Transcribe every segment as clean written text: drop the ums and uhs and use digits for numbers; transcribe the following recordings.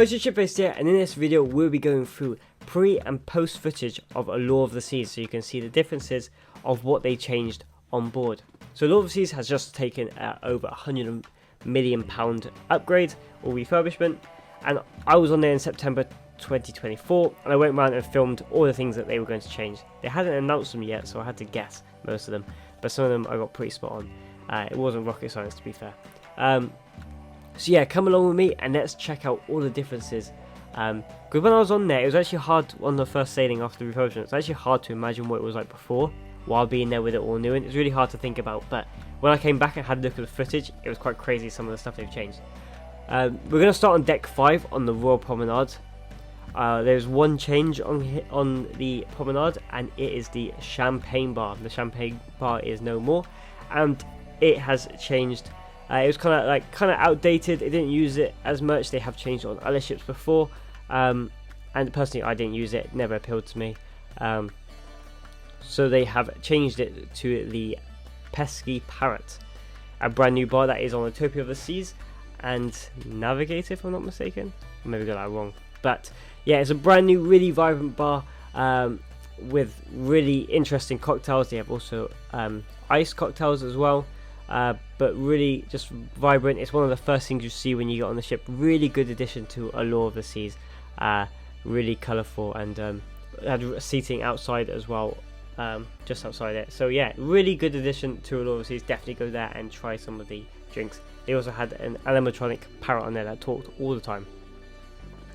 It's your Chipface here, and in this video we'll be going through pre and post footage of Allure of the Seas so you can see the differences of what they changed on board. So Allure of the Seas has just taken over £100 million upgrade or refurbishment, and I was on there in September 2024 and I went around and filmed all the things that they were going to change. They hadn't announced them yet, so I had to guess most of them, but some of them I got pretty spot on. It wasn't rocket science, to be fair. So yeah, come along with me and let's check out all the differences. Because when I was on there, it was actually hard on the first sailing after the refurbishment. It's actually hard to imagine what it was like before while being there with it all new, and it's really hard to think about. But when I came back and had a look at the footage, it was quite crazy some of the stuff they've changed. We're going to start on deck 5 on the Royal Promenade. There's one change on the Promenade, and it is the champagne bar. The champagne bar is no more, and it has changed. It was kind of outdated. They didn't use it as much. They have changed it on other ships before, and personally I didn't use it. It never appealed to me. So they have changed it to the Pesky Parrot, a brand new bar that is on Utopia of the Seas and Navigator, if I'm not mistaken. I maybe got that wrong, but yeah, it's a brand new, really vibrant bar with really interesting cocktails. They have also iced cocktails as well. But really just vibrant. It's one of the first things you see when you get on the ship. Really good addition to Allure of the Seas. Really colourful, and had seating outside as well, just outside it. So yeah, really good addition to Allure of the Seas. Definitely go there and try some of the drinks. They also had an animatronic parrot on there that talked all the time.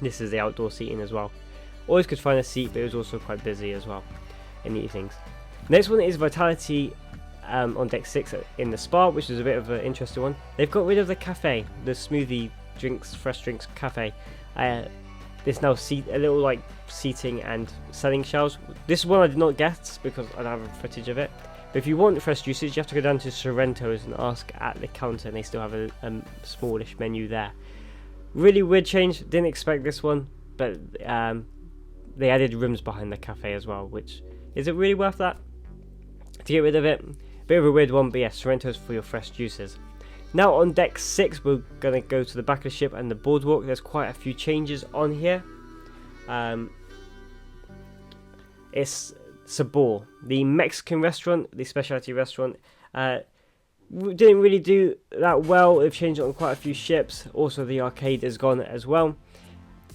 This is the outdoor seating as well. Always could find a seat, but it was also quite busy as well in the evenings. Next one is Vitality. On deck 6 in the spa, which is a bit of an interesting one. They've got rid of the cafe, the smoothie drinks, fresh drinks cafe. There's now a little like seating and selling shelves. This one I did not get because I don't have footage of it. But if you want fresh juices, you have to go down to Sorrento's and ask at the counter, and they still have a smallish menu there. Really weird change. Didn't expect this one, but they added rooms behind the cafe as well. Which is it really worth that to get rid of it? Bit of a weird one, but yeah, Sorrento's for your fresh juices. Now on deck 6, we're going to go to the back of the ship and the boardwalk. There's quite a few changes on here. It's Samba, the Mexican restaurant, the specialty restaurant. Didn't really do that well. They've changed it on quite a few ships. Also, the arcade is gone as well.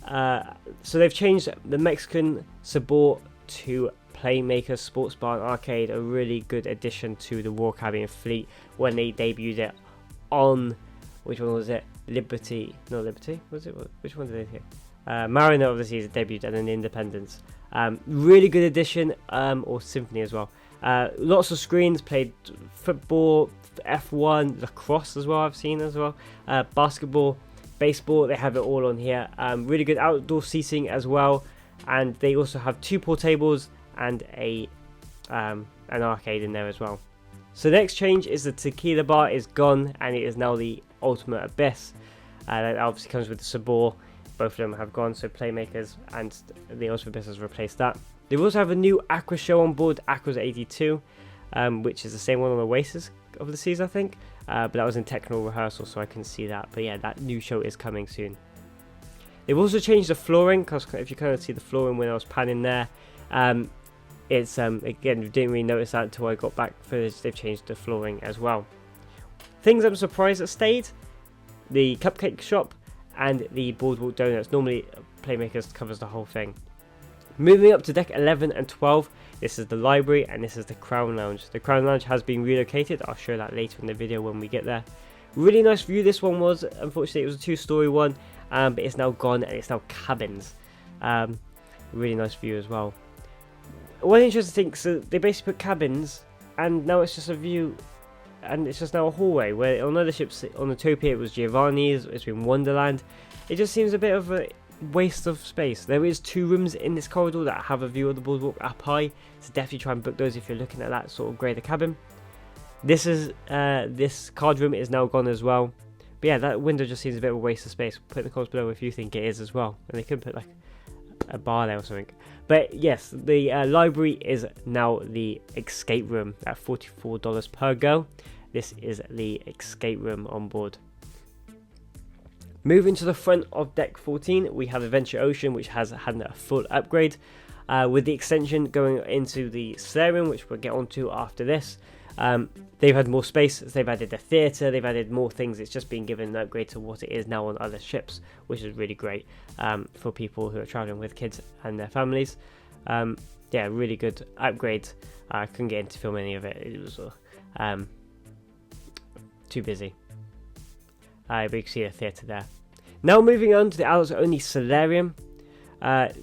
So they've changed the Mexican Samba to Playmaker Sports Bar and Arcade, a really good addition to the Royal Caribbean fleet when they debuted it on, which one was it? Liberty? No, Liberty? Was it? Which one did they hit? Mariner of the Seas debuted, and then the Independence. Really good addition, or Symphony as well. Lots of screens, played football, F1, lacrosse as well, I've seen as well. Basketball, baseball, they have it all on here. Really good outdoor seating as well, and they also have 2 pool tables and an arcade in there as well. So the next change is the tequila bar is gone, and it is now the Ultimate Abyss. That obviously comes with the Samba. Both of them have gone, so Playmakers and the Ultimate Abyss has replaced that. They also have a new Aqua show on board, Aqua's 82, which is the same one on Oasis of the Seas, I think. But that was in technical rehearsal, so I couldn't see that. But yeah, that new show is coming soon. They've also changed the flooring, because if you kind of see the flooring when I was panning there, it's again, didn't really notice that until I got back footage. They've changed the flooring as well. Things I'm surprised that stayed: the cupcake shop and the boardwalk donuts. Normally Playmakers covers the whole thing. Moving up to deck 11 and 12, this is the library and this is the Crown Lounge. The Crown Lounge has been relocated. I'll show that later in the video when we get there. Really nice view this one was. Unfortunately it was a 2-story one, but it's now gone and it's now cabins. Really nice view as well. One interesting thing, so they basically put cabins, and now it's just a view, and it's just now a hallway, where on other ships, on Utopia it was Giovanni's, it's been Wonderland. It just seems a bit of a waste of space. There is 2 rooms in this corridor that have a view of the boardwalk up high, so definitely try and book those if you're looking at that sort of greater cabin. This card room is now gone as well, but yeah, that window just seems a bit of a waste of space. Put in the comments below if you think it is as well, and they could put like a bar there or something. But yes, the library is now the escape room at $44 per go. This is the escape room on board. Moving to the front of deck 14, we have Adventure Ocean, which has had a full upgrade with the extension going into the Solarium, which we'll get onto after this. They've had more space, they've added a theatre, they've added more things. It's just been given an upgrade to what it is now on other ships, which is really great for people who are travelling with kids and their families. Yeah, really good upgrade. I couldn't get into film any of it, it was too busy. But you can see the theatre there. Now moving on to the adults only Solarium.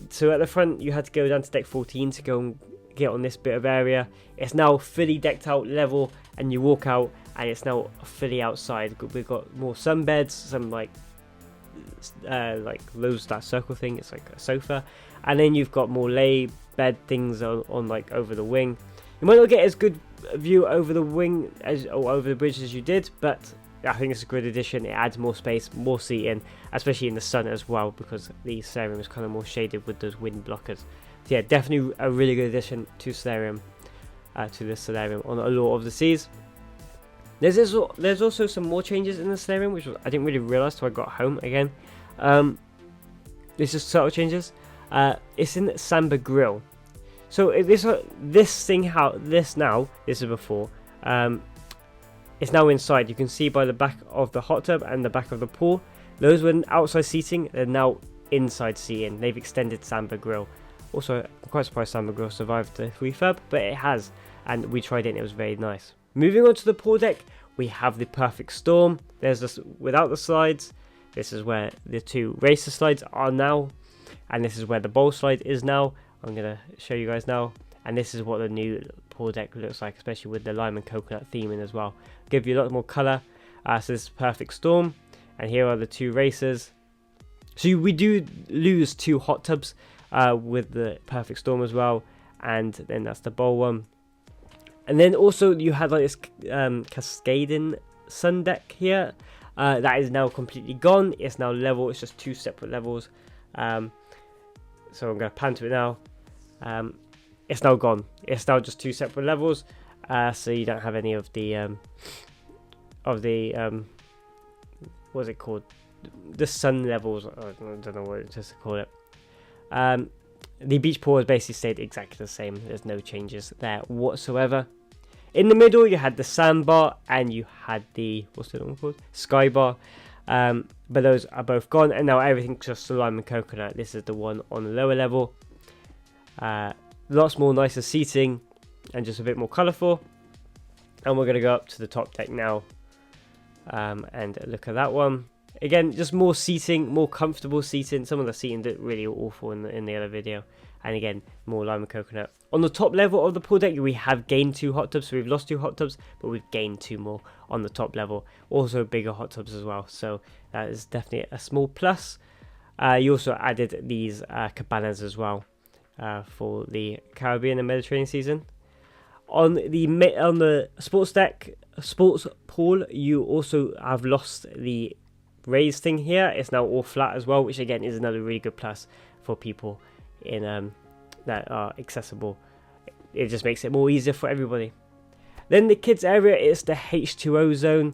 So at the front you had to go down to deck 14 to go and get on this bit of area. It's now fully decked out level, and you walk out and it's now fully outside. We've got more sunbeds, some like those, that circle thing, it's like a sofa, and then you've got more lay bed things on like over the wing. You might not get as good a view over the wing or over the bridge as you did, but I think it's a good addition. It adds more space, more seating, especially in the sun as well, because the Solarium is kind of more shaded with those wind blockers. So yeah, definitely a really good addition to Solarium, to the Solarium on Allure of the Seas. There's also some more changes in the Solarium, which I didn't really realise till I got home again. This is subtle changes. It's in Samba grill. So this is before. It's now inside. You can see by the back of the hot tub and the back of the pool. Those were outside seating. They're now inside seating. They've extended Samba grill. Also, I'm quite surprised Samba grill survived the refurb, but it has, and we tried it and it was very nice. Moving on to the pool deck, we have the Perfect Storm. There's this without the slides. This is where the two racer slides are now, and this is where the bowl slide is now. I'm gonna show you guys now, and this is what the new pool deck looks like, especially with the lime and coconut theming as well. Give you a lot more colour. So this is Perfect Storm, and here are the two racers. So we do lose two hot tubs with the Perfect Storm as well, and then that's the bowl one. And then also you had like this cascading sun deck here. That is now completely gone. It's now level. It's just two separate levels. So I'm going to pan to it now. It's now gone. It's now just two separate levels. So you don't have any of the what's it called? The sun levels. I don't know what to call it. The beach pool has basically stayed exactly the same. There's no changes there whatsoever. In the middle, you had the sandbar and you had the, what's the other one called? Sky bar. But those are both gone, and now everything's just lime and coconut. This is the one on the lower level. Lots more nicer seating and just a bit more colourful. And we're going to go up to the top deck now and look at that one. Again, just more seating, more comfortable seating. Some of the seating looked really awful in the other video. And again, more lime and coconut. On the top level of the pool deck, we have gained two hot tubs. So we've lost two hot tubs, but we've gained two more on the top level. Also bigger hot tubs as well. So that is definitely a small plus. You also added these cabanas as well for the Caribbean and Mediterranean season. On the sports deck, sports pool, you also have lost the raised thing here. It's now all flat as well, which again is another really good plus for people in that are accessible. It just makes it more easier for everybody. Then the kids area is the H2O Zone.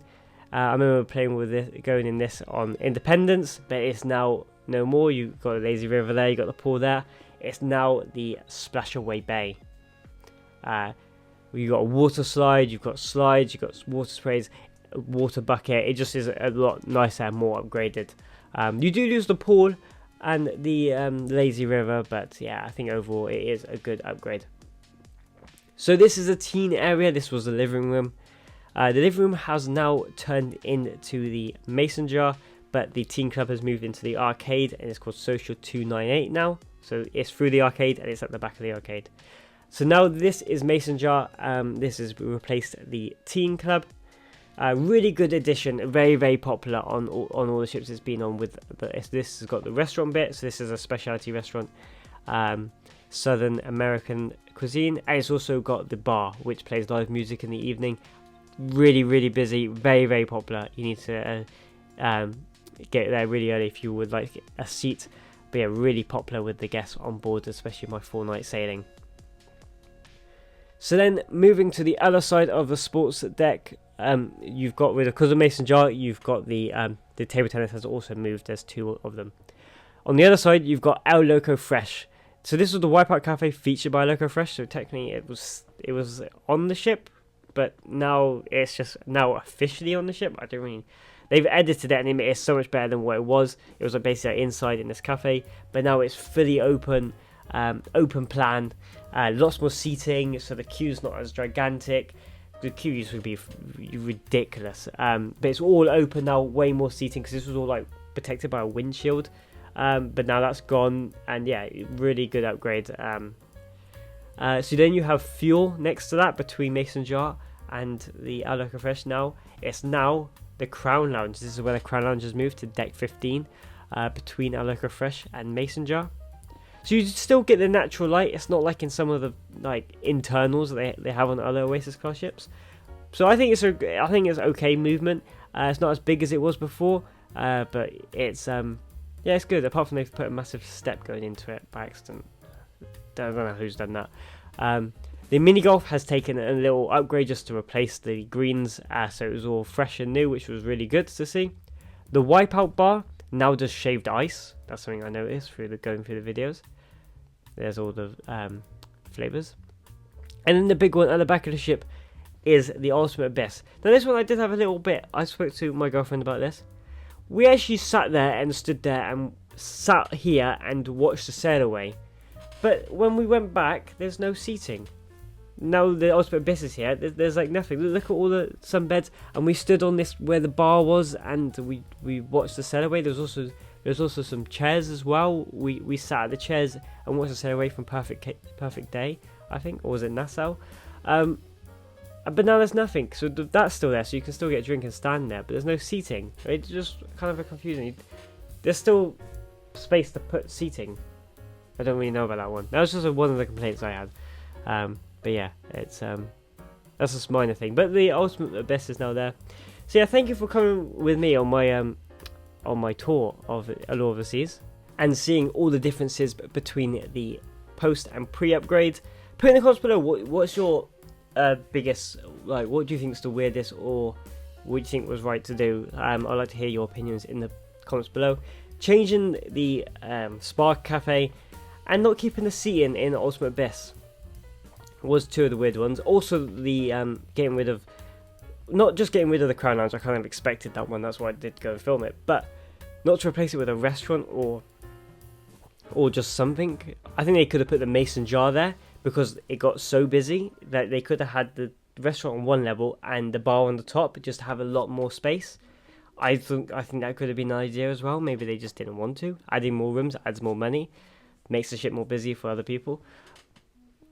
I remember playing with this, going in this on Independence, but it's now no more. You've got a lazy river there, you got the pool there. It's now the Splashaway Bay. You've got a water slide, you've got slides, you've got water sprays, a water bucket. It just is a lot nicer and more upgraded. You do lose the pool and the lazy river, but yeah, I think overall it is a good upgrade. So this is a teen area. This was the living room. The living room has now turned into the mason jar, but the teen club has moved into the arcade, and it's called Social 298 now. So it's through the arcade and it's at the back of the arcade. So now this is mason jar. This has replaced the teen club. Really good addition, very, very popular on all the ships it's been on. With this has got the restaurant bit, so this is a specialty restaurant, Southern American cuisine, and it's also got the bar, which plays live music in the evening. Really, really busy, very, very popular. You need to get there really early if you would like a seat. But yeah, really popular with the guests on board, especially my 4-night sailing. So then moving to the other side of the sports deck, you've got rid of, because of Mason Jar, you've got the table tennis has also moved. There's 2 of them. On the other side, you've got El Loco Fresh. So this was the Wipeout Cafe featured by Loco Fresh. So technically, it was on the ship, but now it's just now officially on the ship. I don't really. They've edited it and it is so much better than what it was. It was basically inside in this cafe, but now it's fully open, open plan, lots more seating, so the queue's not as gigantic. The queue used to be ridiculous, but it's all open now, way more seating, because this was all like protected by a windshield, but now that's gone, and yeah, really good upgrade. So then you have fuel next to that between Mason Jar and the El Loco Fresh. Now it's the Crown Lounge. This is where the Crown Lounge has moved to deck 15, between El Loco Fresh and Mason Jar. So you still get the natural light. It's not like in some of the like internals that they have on other Oasis class ships. So I think it's okay movement. It's not as big as it was before, but it's it's good. Apart from they've put a massive step going into it by accident. I don't know who's done that. The mini golf has taken a little upgrade just to replace the greens, so it was all fresh and new, which was really good to see. The Wipeout bar now does shaved ice. That's something I noticed going through the videos. There's all the flavors. And then the big one at the back of the ship is the Ultimate Abyss. Now this one I did have a little bit. I spoke to my girlfriend about this. We actually sat there and stood there and sat here and watched the sail away. But when we went back, there's no seating. Now the Ultimate Abyss is here. There's like nothing. Look at all the sunbeds, and we stood on this where the bar was, and we watched the sail away. There's also some chairs as well. We sat at the chairs and watched the sail away from Perfect Day, I think, or was it Nassau? But now there's nothing. So that's still there. So you can still get a drink and stand there, but there's no seating. It's just kind of confusing. There's still space to put seating. I don't really know about that one. That was just one of the complaints I had. But yeah, it's that's just a minor thing. But the Ultimate Abyss is now there. So yeah, thank you for coming with me on my tour of Allure of the Seas and seeing all the differences between the post and pre-upgrade. Put in the comments below what's your biggest, like, what do you think is the weirdest, or what do you think was right to do? I'd like to hear your opinions in the comments below. Changing the Spark Cafe and not keeping the seating in Ultimate Abyss was 2 of the weird ones. Also the getting rid of, not just getting rid of the Crown Lounge, I kind of expected that one, that's why I did go and film it, but not to replace it with a restaurant or just something. I think they could have put the Mason Jar there, because it got so busy that they could have had the restaurant on one level and the bar on the top, just to have a lot more space. I think that could have been an idea as well. Maybe they just didn't want to. Adding more rooms adds more money, makes the ship more busy for other people.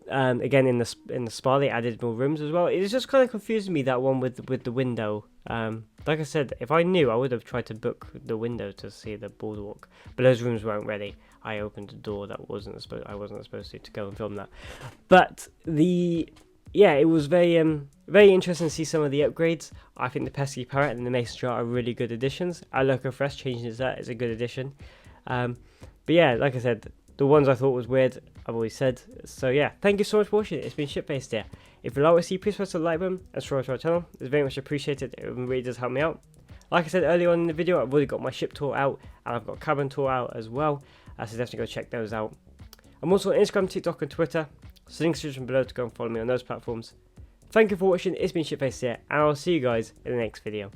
Again, in the spa they added more rooms as well. It's just kind of confusing me, that one with the window. Like I said, if I knew, I would have tried to book the window to see the boardwalk, but those rooms weren't ready. I opened a door that I wasn't supposed to go and film that. But it was very interesting to see some of the upgrades. I think the Pesky Parrot and the Mason Jar are really good additions. El Loco Fresh changing that is a good addition. But yeah, like I said, the ones I thought was weird, I've always said. So yeah, thank you so much for watching. It's been Shipbased here. If you like what you see, please press the like button and subscribe to our channel. It's very much appreciated. It really does help me out. Like I said earlier on in the video, I've already got my ship tour out, and I've got cabin tour out as well. So definitely go check those out. I'm also on Instagram, TikTok and Twitter, so links in the description below to go and follow me on those platforms. Thank you for watching. It's been Shipbased here, and I'll see you guys in the next video.